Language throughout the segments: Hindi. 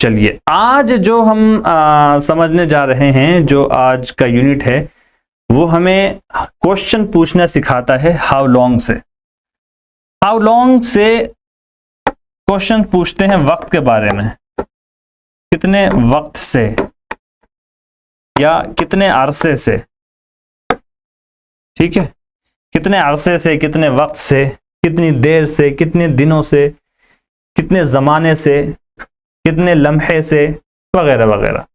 चलिए आज जो हम समझने जा रहे हैं, जो आज का यूनिट है वो हमें क्वेश्चन पूछना सिखाता है हाउ लॉन्ग से। हाउ लॉन्ग से क्वेश्चन पूछते हैं वक्त के बारे में, कितने वक्त से या कितने अरसे से, ठीक है, कितने अरसे से, कितने वक्त से, कितनी देर से, कितने दिनों से, कितने जमाने से, कितने लम्हे से, वगैरह वगैरह।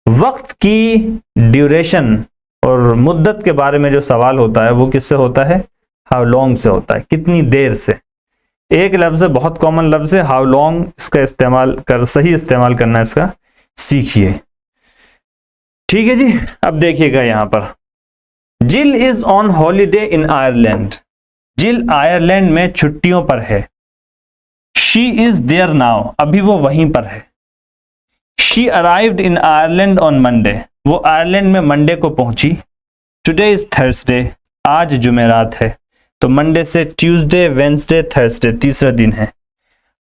वक्त की ड्यूरेशन और मुद्दत के बारे में जो सवाल होता है वो किससे होता है? हाउ लॉन्ग से होता है, कितनी देर से। एक लफ्ज है, बहुत कॉमन लफ्ज है हाउ लॉन्ग, इसका इस्तेमाल कर, सही इस्तेमाल करना इसका सीखिए, ठीक है जी। अब देखिएगा यहां पर, जिल is on holiday in Ireland. जिल आयरलैंड में छुट्टियों पर है। शी इज देयर नाउ, अभी वो वहीं पर है। She arrived in Ireland on Monday, वो आयरलैंड में मंडे को पहुंची। टुडे इज थर्सडे, आज जुमेरात है, तो मंडे से ट्यूसडे, वेंसडे, थर्सडे, तीसरा दिन है।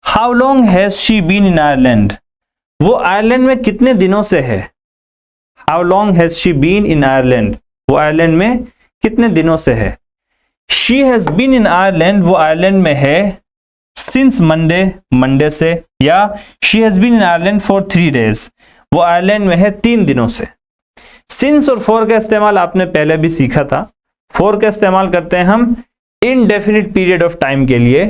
How long has she been in Ireland, वो आयरलैंड में कितने दिनों से है। How long has she been in Ireland, वो आयरलैंड में कितने दिनों से है। She has been in Ireland, वो आयरलैंड में है सिंस मंडे, मंडे से, या she has been in Ireland for 3 days, वो आयरलैंड में है 3 दिनों से। सिंस और फॉर का इस्तेमाल आपने पहले भी सीखा था। फॉर का इस्तेमाल करते हैं हम इनडेफिनिट पीरियड ऑफ टाइम के लिए,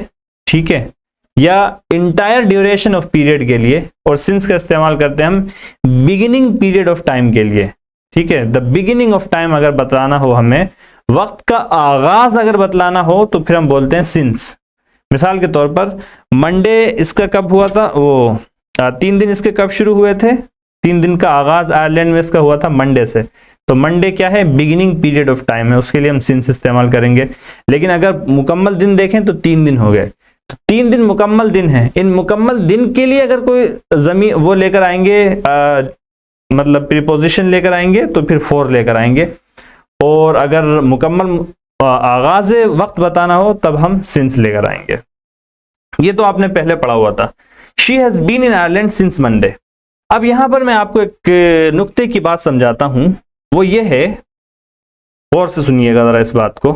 ठीक है, या इंटायर ड्यूरेशन ऑफ पीरियड के लिए, और सिंस का इस्तेमाल करते हैं हम बिगिनिंग पीरियड ऑफ टाइम के लिए, ठीक है। द बिगिनिंग ऑफ टाइम अगर बताना हो हमें, वक्त का आगाज अगर बतलाना हो, तो फिर हम बोलते हैं सिंस। मिसाल के तौर पर मंडे इसका कब हुआ था, वो 3 दिन इसके कब शुरू हुए थे, 3 दिन का आगाज आयरलैंड में इसका हुआ था मंडे से, तो मंडे क्या है, बिगिनिंग पीरियड ऑफ टाइम है, उसके लिए हम सिंस इस्तेमाल करेंगे। लेकिन अगर मुकम्मल दिन देखें तो 3 दिन हो गए, तो 3 दिन मुकम्मल दिन है। इन मुकम्मल दिन के लिए अगर कोई जमीन वो लेकर आएंगे, मतलब प्रीपोजिशन लेकर आएंगे, तो फिर फॉर लेकर आएंगे, और अगर मुकम्मल आगाज वक्त बताना हो तब हम सिंस लेकर आएंगे। ये तो आपने पहले पढ़ा हुआ था। She has been in Ireland since Monday. अब यहां पर मैं आपको एक नुक्ते की बात समझाता हूं, वो ये है, गौर से सुनिएगा जरा इस बात को।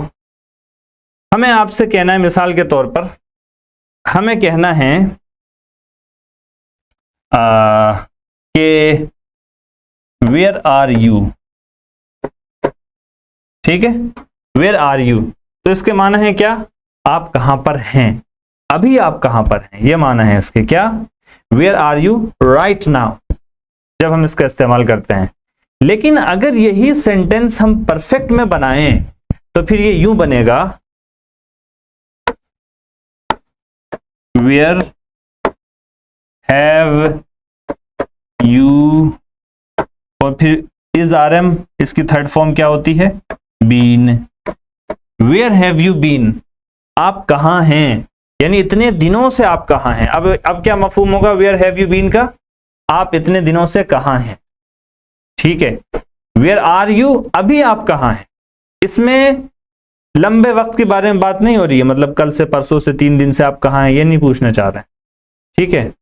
हमें आपसे कहना है, मिसाल के तौर पर हमें कहना है कि वेयर आर यू, ठीक है, वेयर आर यू, तो इसके माना है क्या, आप कहां पर हैं, अभी आप कहां पर हैं, ये माना है इसके, क्या, where are you right now, जब हम इसका इस्तेमाल करते हैं। लेकिन अगर यही सेंटेंस हम परफेक्ट में बनाएं तो फिर ये यूं बनेगा, वेयर हैव यू, और फिर इज आर एम, इसकी थर्ड फॉर्म क्या होती है, been. Where have you been, आप कहां हैं, यानी इतने दिनों से आप कहां हैं। अब क्या मफहूम होगा वेयर हैव यू बीन का, आप इतने दिनों से कहां हैं, ठीक है। वेयर आर यू, अभी आप कहां हैं। इसमें लंबे वक्त के बारे में बात नहीं हो रही है, मतलब कल से, परसों से, 3 दिन से आप कहां हैं, ये नहीं पूछना चाह रहे हैं, ठीक है।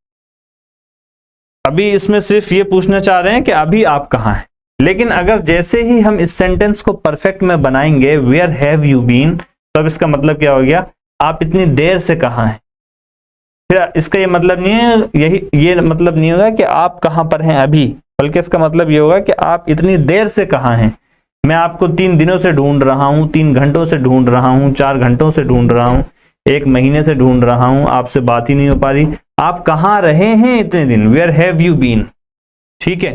अभी इसमें सिर्फ ये पूछना चाह रहे हैं कि अभी आप कहां हैं। लेकिन अगर जैसे ही हम इस सेंटेंस को परफेक्ट में बनाएंगे, वेयर हैव यू बीन, तो अब इसका मतलब क्या हो गया, आप इतनी देर से कहां हैं। फिर इसका ये मतलब नहीं है, ये मतलब नहीं होगा कि आप कहां पर हैं अभी, बल्कि इसका मतलब ये होगा कि आप इतनी देर से कहां हैं। मैं आपको 3 दिनों से ढूंढ रहा हूं, 3 घंटों से ढूंढ रहा हूं, 4 घंटों से ढूंढ रहा हूं, 1 महीने से ढूंढ रहा हूं, आपसे बात ही नहीं हो पा रही। आप कहां रहे हैं इतने दिन, वेयर हैव यू बीन, ठीक है।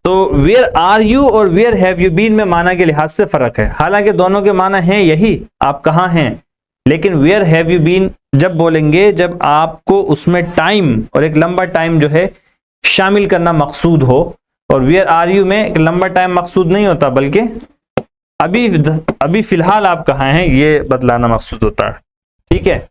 तो वेयर आर यू और वेयर हैव यू बीन में माना के लिहाज से फर्क है, हालांकि दोनों के माना है यही, आप कहां हैं। लेकिन वेयर हैव यू बीन जब बोलेंगे, जब आपको उसमें टाइम और एक लंबा टाइम जो है शामिल करना मकसूद हो, और वेयर आर यू में एक लंबा टाइम मकसूद नहीं होता, बल्कि अभी फिलहाल आप कहां हैं ये बतलाना मकसूद होता है, ठीक है।